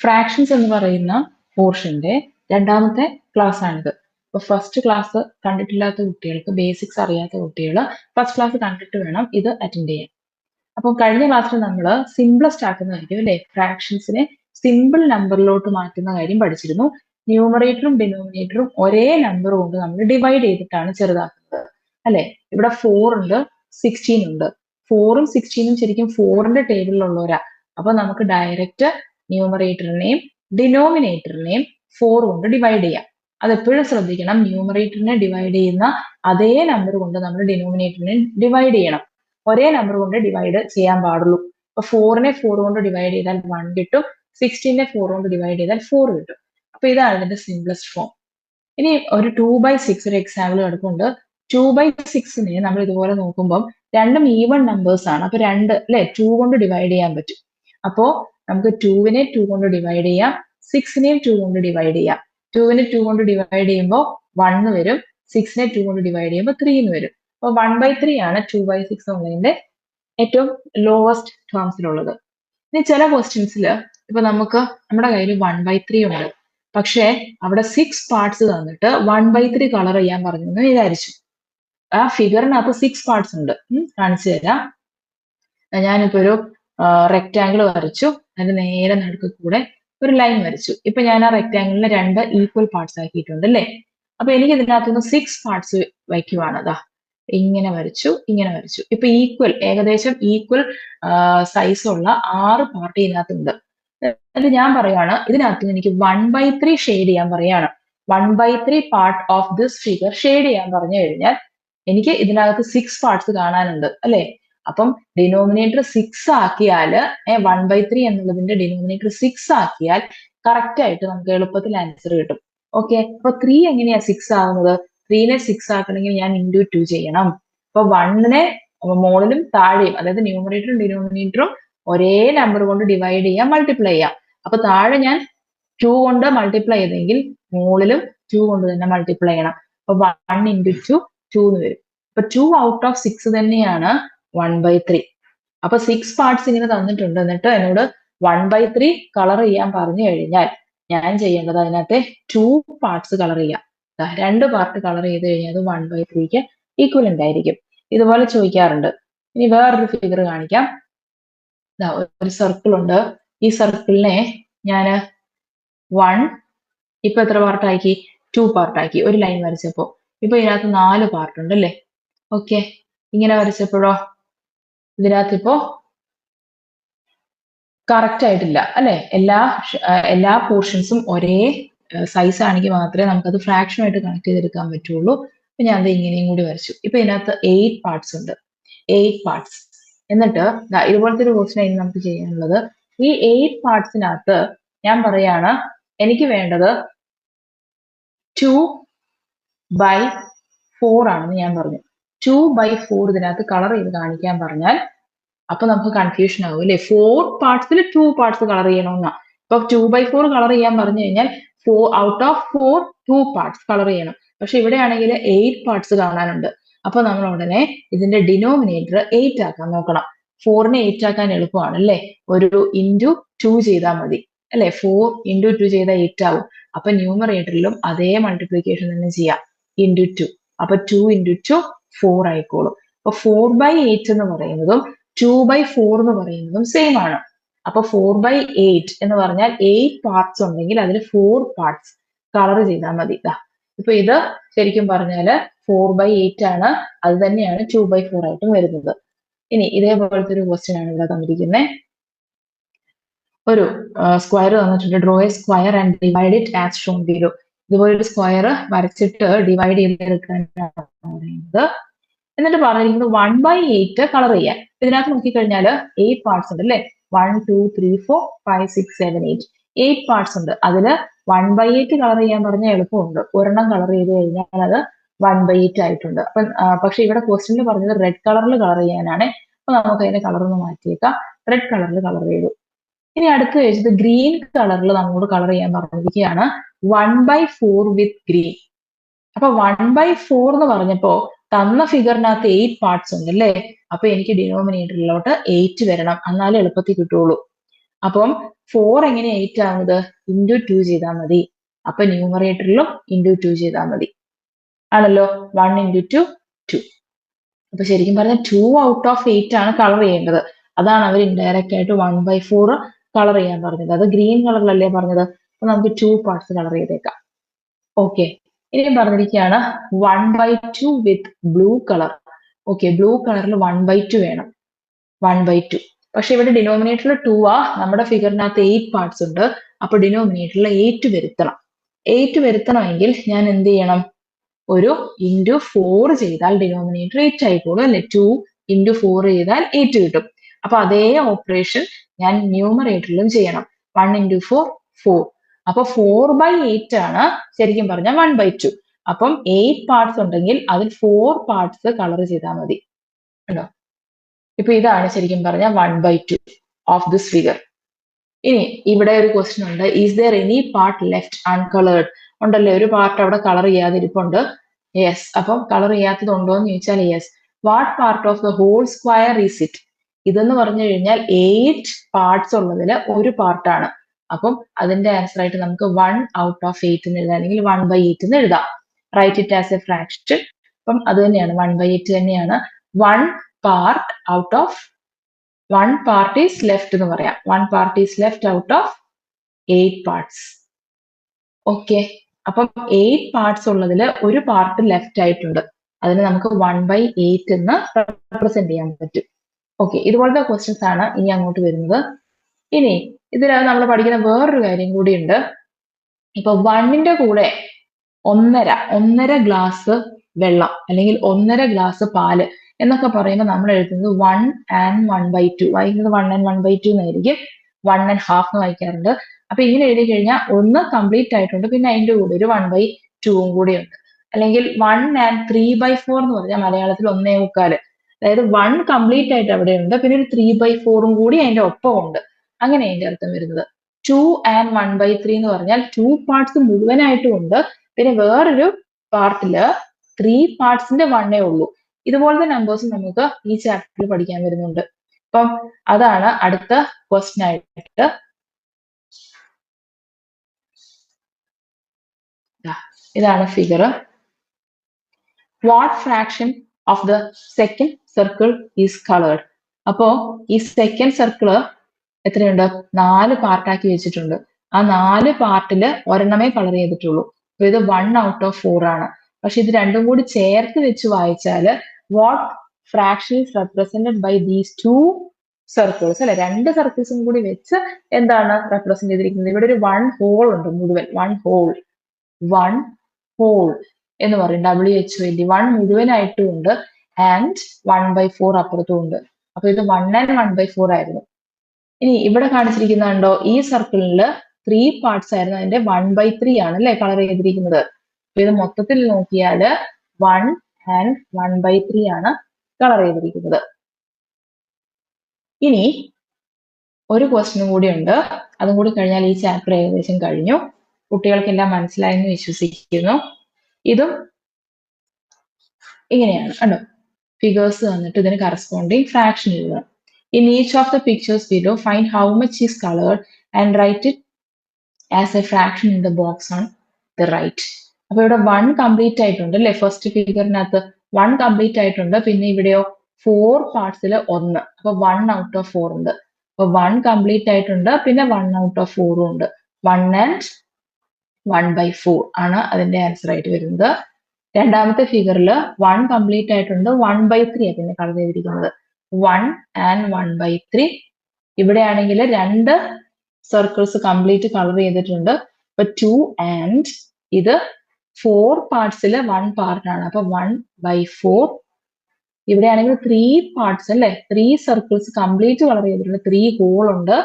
Fractions എന്ന് പറയുന്ന പോർഷന്റെ രണ്ടാമത്തെ ക്ലാസ് ആണിത്. അപ്പൊ ഫസ്റ്റ് ക്ലാസ് കണ്ടിട്ടില്ലാത്ത കുട്ടികൾക്ക്, ബേസിക്സ് അറിയാത്ത കുട്ടികൾ ഫസ്റ്റ് ക്ലാസ് കണ്ടിട്ട് വേണം ഇത് അറ്റൻഡ് ചെയ്യാൻ. അപ്പം കഴിഞ്ഞ ക്ലാസ്സിൽ നമ്മൾ സിംപ്ലസ്റ്റ് ആക്കുന്നതായിരിക്കും അല്ലെ, ഫ്രാക്ഷൻസിനെ സിമ്പിൾ നമ്പറിലോട്ട് മാറ്റുന്ന കാര്യം പഠിച്ചിരുന്നു. ന്യൂമറേറ്ററും ഡിനോമിനേറ്ററും ഒരേ നമ്പർ കൊണ്ട് നമ്മൾ ഡിവൈഡ് ചെയ്തിട്ടാണ് ചെറുതാക്കുന്നത് അല്ലെ. ഇവിടെ 4 ഉണ്ട്, 16 ഉണ്ട്. 4ഉം 16ഉം ശരിക്കും 4ന്റെ ടേബിളിലുള്ളവരാ. അപ്പൊ നമുക്ക് ഡയറക്റ്റ് ന്യൂമറേറ്ററിനെയും ഡിനോമിനേറ്ററിനെയും 4 കൊണ്ട് ഡിവൈഡ് ചെയ്യാം. അതെപ്പോഴും ശ്രദ്ധിക്കണം, ന്യൂമറേറ്ററിനെ ഡിവൈഡ് ചെയ്യുന്ന അതേ നമ്പർ കൊണ്ട് നമ്മൾ ഡിനോമിനേറ്ററിനെ ഡിവൈഡ് ചെയ്യണം. ഒരേ നമ്പർ കൊണ്ട് ഡിവൈഡ് ചെയ്യാൻ പാടുള്ളൂ. അപ്പൊ 4നെ 4 കൊണ്ട് ഡിവൈഡ് ചെയ്താൽ 1 കിട്ടും, 16നെ 4 കൊണ്ട് ഡിവൈഡ് ചെയ്താൽ 4 കിട്ടും. അപ്പൊ ഇതാണ് ഇതിന്റെ സിംപ്ലസ്റ്റ് ഫോം. ഇനി ഒരു 2/6 ഒരു എക്സാമ്പിൾ കിടപ്പുണ്ട്. 2/6നെ നമ്മൾ ഇതുപോലെ നോക്കുമ്പോൾ രണ്ടും ഈവൺ നമ്പേഴ്സ് ആണ്. അപ്പൊ 2 അല്ലെ 2 കൊണ്ട് ഡിവൈഡ് ചെയ്യാൻ പറ്റും. അപ്പോ നമുക്ക് 2നെ 2 കൊണ്ട് ഡിവൈഡ് ചെയ്യാം, 6നെയും 2 കൊണ്ട് ഡിവൈഡ് ചെയ്യാം. 2നെ 2 കൊണ്ട് ഡിവൈഡ് ചെയ്യുമ്പോൾ 1 വരും, 6നെ 2 കൊണ്ട് ഡിവൈഡ് ചെയ്യുമ്പോൾ 3 എന്ന് വരും. അപ്പൊ 1/3 ആണ് 2/6 എന്നുള്ളതിന്റെ ഏറ്റവും ലോവസ്റ്റ് ടേംസിലുള്ളത്. ഇനി ചില ക്വസ്റ്റ്യൻസിൽ ഇപ്പൊ നമുക്ക് നമ്മുടെ കയ്യിൽ 1/3 ഉണ്ട്, പക്ഷേ അവിടെ 6 പാർട്സ് തന്നിട്ട് 1/3 കളർ ചെയ്യാൻ പറഞ്ഞു എന്ന് വിചാരിച്ചു. ആ ഫിഗറിനകത്ത് 6 പാർട്സ് ഉണ്ട്. കാണിച്ചു തരാം. ഞാനിപ്പോ ഒരു റെക്റ്റാങ്കിൾ വരച്ചു, അതിന്റെ നേരെ നടുക്ക് കൂടെ ഒരു ലൈൻ വരച്ചു. ഇപ്പൊ ഞാൻ ആ റെക്റ്റാങ്കിളിനെ 2 ഈക്വൽ പാർട്സ് ആക്കിയിട്ടുണ്ട് അല്ലേ. അപ്പൊ എനിക്ക് ഇതിനകത്തുനിന്ന് 6 പാർട്സ് വയ്ക്കുവാണ്. അതാ ഇങ്ങനെ വരച്ചു, ഇങ്ങനെ വരച്ചു. ഇപ്പൊ ഏകദേശം ഈക്വൽ സൈസ് ഉള്ള 6 പാർട്ട് ഇതിനകത്തുണ്ട്. അത് ഞാൻ പറയാണ്, ഇതിനകത്ത് എനിക്ക് 1/3 ഷെയ്ഡ് ചെയ്യാൻ പറയാണ്. 1/3 part of this figure shade ചെയ്യാൻ പറഞ്ഞു കഴിഞ്ഞാൽ എനിക്ക് ഇതിനകത്ത് 6 പാർട്സ് കാണാനുണ്ട് അല്ലെ. അപ്പം ഡിനോമിനേറ്റർ 6 ആക്കിയാൽ 1/3 എന്നുള്ളതിന്റെ ഡിനോമിനേറ്റർ 6 ആക്കിയാൽ കറക്റ്റ് ആയിട്ട് നമുക്ക് എളുപ്പത്തിൽ ആൻസർ കിട്ടും. ഓക്കെ, അപ്പൊ 3 എങ്ങനെയാ 6 ആവുന്നത്? 3നെ 6 ആക്കണമെങ്കിൽ ഞാൻ ഇൻറ്റു 2 ചെയ്യണം. അപ്പൊ 1നെ മുകളിലും താഴെയും, അതായത് ന്യൂമറേറ്ററും ഡിനോമിനേറ്ററും ഒരേ നമ്പർ കൊണ്ട് ഡിവൈഡ് ചെയ്യാം, മൾട്ടിപ്ലൈ ചെയ്യാം. അപ്പൊ താഴെ ഞാൻ 2 കൊണ്ട് മൾട്ടിപ്ലൈ ചെയ്തെങ്കിൽ മുകളിലും 2 കൊണ്ട് തന്നെ മൾട്ടിപ്ലൈ ചെയ്യണം. അപ്പൊ 1 ഇൻറ്റു 2 2 എന്ന് വരും. അപ്പൊ 2 ഔട്ട് ഓഫ് 6 തന്നെയാണ് 1/3. അപ്പൊ 6 പാർട്സ് ഇങ്ങനെ തന്നിട്ടുണ്ട്, എന്നിട്ട് എന്നോട് 1/3 കളർ ചെയ്യാൻ പറഞ്ഞു കഴിഞ്ഞാൽ ഞാൻ ചെയ്യേണ്ടത് അതിനകത്തെ 2 പാർട്സ് കളർ ചെയ്യാം. 2 പാർട്ട് കളർ ചെയ്ത് കഴിഞ്ഞാൽ അത് 1/3ക്ക് ഈക്വലന്റ് ആയിരിക്കും. ഇതുപോലെ ചോദിക്കാറുണ്ട്. ഇനി വേറൊരു ഫിഗർ കാണിക്കാം. ഒരു സർക്കിൾ ഉണ്ട്. ഈ സർക്കിളിനെ ഞാൻ 1 ഇപ്പൊ എത്ര പാർട്ടാക്കി? 2 പാർട്ടാക്കി. ഒരു ലൈൻ വരച്ചപ്പോ ഇപ്പൊ ഇതിനകത്ത് 4 പാർട്ട് ഉണ്ട് അല്ലേ. ഓക്കെ, ഇങ്ങനെ വരച്ചപ്പോഴോ ഇതിനകത്ത് ഇപ്പോ കറക്റ്റ് ആയിട്ടില്ല അല്ലെ. എല്ലാ പോർഷൻസും ഒരേ സൈസ് ആണെങ്കിൽ മാത്രമേ നമുക്കത് ഫ്രാക്ഷനുമായിട്ട് കണക്ട് ചെയ്തെടുക്കാൻ പറ്റുള്ളൂ. അപ്പൊ ഞാൻ അത് ഇങ്ങനെയും കൂടി വരച്ചു. ഇപ്പൊ ഇതിനകത്ത് 8 പാർട്സ് ഉണ്ട്. 8 പാർട്സ്. എന്നിട്ട് ഇതുപോലത്തെ ഒരു ക്വസ്റ്റ്യൻ ആയിരുന്നു നമുക്ക് ചെയ്യാനുള്ളത്. ഈ 8 പാർട്സിനകത്ത് ഞാൻ പറയാണ് എനിക്ക് വേണ്ടത് 2/4 ആണെന്ന് ഞാൻ പറഞ്ഞു. 2/4 ഇതിനകത്ത് കളർ ചെയ്ത് കാണിക്കാൻ പറഞ്ഞാൽ അപ്പൊ നമുക്ക് കൺഫ്യൂഷൻ ആവും അല്ലെ. 4 പാർട്സിൽ 2 പാർട്സ് കളർ ചെയ്യണമെന്നാ. ഇപ്പൊ 2/4 കളർ ചെയ്യാൻ പറഞ്ഞു കഴിഞ്ഞാൽ ഔട്ട് ഓഫ് 4 2 പാർട്സ് കളർ ചെയ്യണം. പക്ഷെ ഇവിടെ ആണെങ്കിൽ 8 പാർട്സ് കാണാനുണ്ട്. അപ്പൊ നമ്മൾ ഉടനെ ഇതിന്റെ ഡിനോമിനേറ്റർ 8 ആക്കാൻ നോക്കണം. 4നെ 8 ആക്കാൻ എളുപ്പമാണ് അല്ലെ. ഒരു ഇൻറ്റു 2 ചെയ്താൽ മതി അല്ലെ. 4 ഇൻറ്റു 2 ചെയ്താൽ 8 ആവും. അപ്പൊ ന്യൂമറേറ്ററിലും അതേ മൾട്ടിപ്ലിക്കേഷൻ തന്നെ ചെയ്യാം, ഇൻറ്റു 2. അപ്പൊ 2 ഇൻറ്റു 2 4 ആയിക്കോളും. അപ്പൊ 4/8 എന്ന് പറയുന്നതും 2/4 എന്ന് പറയുന്നതും സെയിം ആണ്. അപ്പൊ 4/8 എന്ന് പറഞ്ഞാൽ 8 പാർട്സ് ഉണ്ടെങ്കിൽ അതിൽ 4 പാർട്സ് കളർ ചെയ്താൽ മതി. ഇപ്പൊ ഇത് ശരിക്കും പറഞ്ഞാല് 4/8 ആണ്. അത് തന്നെയാണ് 2/4 ആയിട്ടും വരുന്നത്. ഇനി ഇതേപോലത്തെ ഒരു ക്വസ്റ്റ്യൻ ആണ് ഇവിടെ തന്നിരിക്കുന്നത്. ഒരു സ്ക്വയർ തന്നിട്ടുണ്ട്. Draw A square and divide it as shown below. ഇതുപോലെ ഒരു സ്ക്വയർ വരച്ചിട്ട് ഡിവൈഡ് ചെയ്തെടുക്കാനാണ് പറയുന്നത്. എന്നിട്ട് പറഞ്ഞിരിക്കുന്നത് 1/8 കളർ ചെയ്യാൻ. ഇതിനകത്ത് നോക്കിക്കഴിഞ്ഞാൽ 8 പാർട്സ് ഉണ്ട് അല്ലെ. 1 2 3 4 5 6 7 8 8 പാർട്സ് ഉണ്ട്. അതില് 1/8 കളർ ചെയ്യാൻ പറഞ്ഞ എളുപ്പമുണ്ട്. ഒരെണ്ണം കളർ ചെയ്ത് കഴിഞ്ഞാൽ അത് 1/8 ആയിട്ടുണ്ട്. അപ്പൊ പക്ഷെ ഇവിടെ ക്വസ്റ്റ്യനിൽ പറഞ്ഞത് റെഡ് കളറിൽ കളർ ചെയ്യാനാണ്. അപ്പൊ നമുക്ക് അതിന്റെ കളർ ഒന്ന് മാറ്റിയേക്കാം. റെഡ് കളറിൽ കളർ ചെയ്തു. ഇനി അടുത്ത് ചോദിച്ചത് ഗ്രീൻ കളറിൽ നമ്മളോട് കളർ ചെയ്യാൻ പറഞ്ഞിരിക്കുകയാണ്. 1/4 വിത്ത് ഗ്രീൻ. അപ്പൊ 1/4 എന്ന് പറഞ്ഞപ്പോ തന്ന ഫിഗറിനകത്ത് 8 പാർട്സ് ഉണ്ട് അല്ലേ. അപ്പൊ എനിക്ക് ഡിനോമിനേറ്ററിലോട്ട് 8 വരണം, എന്നാലേ എളുപ്പത്തിൽ കിട്ടുള്ളൂ. അപ്പം 4 എങ്ങനെ 8 ആവുന്നത്? ഇൻറ്റു 2 ചെയ്താൽ മതി. അപ്പൊ ന്യൂമറേറ്ററിലും ഇൻറ്റു 2 ചെയ്താൽ മതി. ആണല്ലോ, 1 ഇൻറ്റു 2 2. അപ്പൊ ശരിക്കും പറഞ്ഞാൽ 2 ഔട്ട് ഓഫ് 8 ആണ് കളർ ചെയ്യേണ്ടത്. അതാണ് അവർ ഇൻഡയറക്റ്റ് ആയിട്ട് 1/4 കളർ ചെയ്യാൻ പറഞ്ഞത്. അത് ഗ്രീൻ കളറിലല്ലേ പറഞ്ഞത്. അപ്പൊ നമുക്ക് 2 പാർട്സ് കളർ ചെയ്തേക്കാം. ഓക്കെ, ഇനി പറഞ്ഞിരിക്കുകയാണ് 1/2 വിത്ത് ബ്ലൂ കളർ. ഓക്കെ, ബ്ലൂ കളറിൽ 1/2 വേണം. 1/2. പക്ഷെ ഇവിടെ ഡിനോമിനേറ്ററിൽ 2 ആ, നമ്മുടെ ഫിഗറിനകത്ത് 8 പാർട്സ് ഉണ്ട്. അപ്പൊ ഡിനോമിനേറ്ററിൽ 8 വരുത്തണം. 8 വരുത്തണമെങ്കിൽ ഞാൻ എന്ത് ചെയ്യണം? ഒരു ഇൻറ്റു 4 ചെയ്താൽ ഡിനോമിനേറ്റർ 8 ആയിക്കോളും അല്ലെ. 2 ഇൻറ്റു 4 ചെയ്താൽ 8 കിട്ടും. അപ്പൊ അതേ ഓപ്പറേഷൻ ഞാൻ ന്യൂമറേറ്ററിലും ചെയ്യണം. 1 ഇൻറ്റു 4 4. അപ്പൊ 4/8 ആണ് ശരിക്കും പറഞ്ഞാൽ 1/2. അപ്പം 8 പാർട്സ് ഉണ്ടെങ്കിൽ അതിൽ 4 പാർട്സ് കളർ ചെയ്താൽ മതി. ഉണ്ടോ? ഇപ്പൊ ഇതാണ് ശരിക്കും പറഞ്ഞാൽ 1/2 ഓഫ് ദിസ് ഫിഗർ. ഇനി ഇവിടെ ഒരു ക്വസ്റ്റ്യൻ ഉണ്ട്, is there any part left uncoloured? ഉണ്ടല്ലേ, ഒരു പാർട്ട് അവിടെ കളർ ചെയ്യാതിരിപ്പുണ്ട്. യെസ്. അപ്പം കളർ ചെയ്യാത്തത് ഉണ്ടോ എന്ന് ചോദിച്ചാൽ yes. What part of the whole square is it? ഇതെന്ന് പറഞ്ഞു കഴിഞ്ഞാൽ 8 പാർട്സ് ഉള്ളതിൽ ഒരു പാർട്ടാണ്. അപ്പം അതിന്റെ ആൻസർ ആയിട്ട് നമുക്ക് 1 ഔട്ട് ഓഫ് 8 എന്ന് എഴുതാം, അല്ലെങ്കിൽ 1/8 എന്ന് എഴുതാം. Write it as a fraction. അപ്പം അത് തന്നെയാണ്, 1/8 തന്നെയാണ്. 1 part out of 1 part is left എന്ന് പറയാം. 1 part is left out of 8 parts. Okay, അപ്പം 8 പാർട്സ് ഉള്ളതിൽ ഒരു പാർട്ട് ലെഫ്റ്റ് ആയിട്ടുണ്ട്. അതിന് നമുക്ക് 1/8 എന്ന് റെപ്രസെന്റ് ചെയ്യാൻ പറ്റും. ഓക്കെ, ഇതുപോലത്തെ ക്വസ്റ്റ്യൻസ് ആണ് ഇനി അങ്ങോട്ട് വരുന്നത്. ഇനി ഇതിനകത്ത് നമ്മൾ പഠിക്കുന്ന വേറൊരു കാര്യം കൂടിയുണ്ട്. ഇപ്പൊ 1ന്റെ കൂടെ 1.5 ഗ്ലാസ് വെള്ളം അല്ലെങ്കിൽ 1.5 ഗ്ലാസ് പാല് എന്നൊക്കെ പറയുമ്പോൾ നമ്മൾ എഴുതുന്നത് 1 and 1/2. വായിക്കുന്നത് 1 and 1/2 എന്നായിരിക്കും. 1.5 എന്ന് വായിക്കാറുണ്ട്. അപ്പൊ ഇങ്ങനെ എഴുതി കഴിഞ്ഞാൽ ഒന്ന് കംപ്ലീറ്റ് ആയിട്ടുണ്ട്, പിന്നെ അതിന്റെ കൂടെ ഒരു 1/2 കൂടി ഉണ്ട്. അല്ലെങ്കിൽ 1 and 3/4 എന്ന് പറഞ്ഞാൽ മലയാളത്തിൽ 1.25. അതായത് 1 കംപ്ലീറ്റ് ആയിട്ട് അവിടെ ഉണ്ട്, പിന്നെ ഒരു 3/4 കൂടി അതിന്റെ ഒപ്പം ഉണ്ട്. അങ്ങനെ അതിന്റെ അർത്ഥം വരുന്നത്. 2 and 1/3 എന്ന് പറഞ്ഞാൽ 2 പാർട്സ് മുഴുവനായിട്ടും ഉണ്ട്, പിന്നെ വേറൊരു പാർട്ടില് 3 പാർട്സിന്റെ 1 ഉള്ളൂ. ഇതുപോലത്തെ നമ്പേഴ്സ് നമുക്ക് ഈ ചാപ്റ്ററിൽ പഠിക്കാൻ വരുന്നുണ്ട്. അപ്പം അതാണ് അടുത്ത ക്വസ്റ്റ്യൻ ആയിട്ട്. ഇതാണ് figure. What fraction of the second circle is coloured? അപ്പോ ഈ സെക്കൻഡ് സർക്കിള് എത്രയുണ്ട്? 4 പാർട്ടാക്കി വെച്ചിട്ടുണ്ട്. ആ 4 പാർട്ടില് ഒരെണ്ണമേ കളർ ചെയ്തിട്ടുള്ളൂ. അപ്പൊ ഇത് 1 ഔട്ട് ഓഫ് 4 ആണ്. പക്ഷെ ഇത് രണ്ടും കൂടി ചേർത്ത് വെച്ച് വായിച്ചാല് what fraction is represented by these 2 circles അല്ലെ. 2 സർക്കിൾസും കൂടി വെച്ച് എന്താണ് റെപ്രസെന്റ് ചെയ്തിരിക്കുന്നത്? ഇവിടെ ഒരു 1 ഹോൾ ഉണ്ട്, മുഴുവൻ 1 ഹോൾ എന്ന് പറയും. WH20 1 മുഴുവനായിട്ടും ഉണ്ട്, ആൻഡ് 1/4 അപ്പുറത്തും ഉണ്ട്. അപ്പൊ ഇത് 1 and 1/4 ആയിരുന്നു. ഇനി ഇവിടെ കാണിച്ചിരിക്കുന്നുണ്ടോ, ഈ സർക്കിളില് 3 പാർട്സ് ആയിരുന്നു, അതിന്റെ 1/3 ആണ് അല്ലെ കളർ ചെയ്തിരിക്കുന്നത്. അപ്പൊ ഇത് മൊത്തത്തിൽ നോക്കിയാല് 1 and 1/3 ആണ് കളർ ചെയ്തിരിക്കുന്നത്. ഇനി ഒരു ക്വസ്റ്റ്യൻ കൂടി ഉണ്ട്, അതും കൂടി കഴിഞ്ഞാൽ ഈ ചാപ്റ്റർ ഏകദേശം കഴിഞ്ഞു. കുട്ടികൾക്കെല്ലാം മനസ്സിലായെന്ന് വിശ്വസിക്കുന്നു. ഇതും ഇങ്ങനെയാണ് കണ്ടോ, ഫിഗേഴ്സ് തന്നിട്ട് ഇതിന് കറസ്പോണ്ടിങ് ഫ്രാക്ഷൻ എഴുതണം. In each of the pictures below, find how much is colored and write it as a fraction in the box on the right. അപ്പൊ ഇവിടെ 1 കംപ്ലീറ്റ് ആയിട്ടുണ്ട് അല്ലെ. ഫസ്റ്റ് ഫിഗറിനകത്ത് 1 കംപ്ലീറ്റ് ആയിട്ടുണ്ട്, പിന്നെ ഇവിടെയോ 4 പാർട്സിൽ 1. അപ്പൊ 1 ഔട്ട് ഓഫ് 4 ഉണ്ട്. അപ്പൊ 1 കംപ്ലീറ്റ് ആയിട്ടുണ്ട്, പിന്നെ 1 ഔട്ട് ഓഫ് 4 ഉണ്ട്. 1 and 1/4 ആണ് അതിന്റെ ആൻസർ ആയിട്ട് വരുന്നത്. രണ്ടാമത്തെ ഫിഗറിൽ 1 കംപ്ലീറ്റ് ആയിട്ടുണ്ട്, 1/3 പിന്നെ കളർ ചെയ്തിരിക്കുന്നത്. 1 and 1/3. ഇവിടെയാണെങ്കിൽ 2 സർക്കിൾസ് കംപ്ലീറ്റ് കളർ ചെയ്തിട്ടുണ്ട്. അപ്പൊ 2 and ഇത് 4 പാർട്സിൽ 1 പാർട്ടാണ്. അപ്പൊ 1/4. ഇവിടെയാണെങ്കിൽ 3 പാർട്സ് അല്ലെ, 3 സർക്കിൾസ് കംപ്ലീറ്റ് കളർ ചെയ്തിട്ടുണ്ട്, 3 ഹോൾ ഉണ്ട്.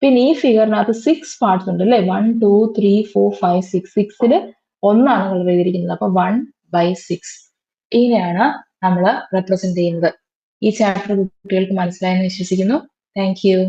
പിന്നെ ഈ ഫിഗറിനകത്ത് 6 പാർട്സ് ഉണ്ട് അല്ലെ, 1 2 3 4 5 6. 6ല് 1 ആണ് കളർ ചെയ്തിരിക്കുന്നത്. അപ്പൊ 1/6. ഇങ്ങനെയാണ് നമ്മൾ റെപ്രസെന്റ് ചെയ്യുന്നത്. ഈ ചാപ്റ്റർ കുട്ടികൾക്ക് മനസ്സിലായെന്ന് വിശ്വസിക്കുന്നു. Thank you.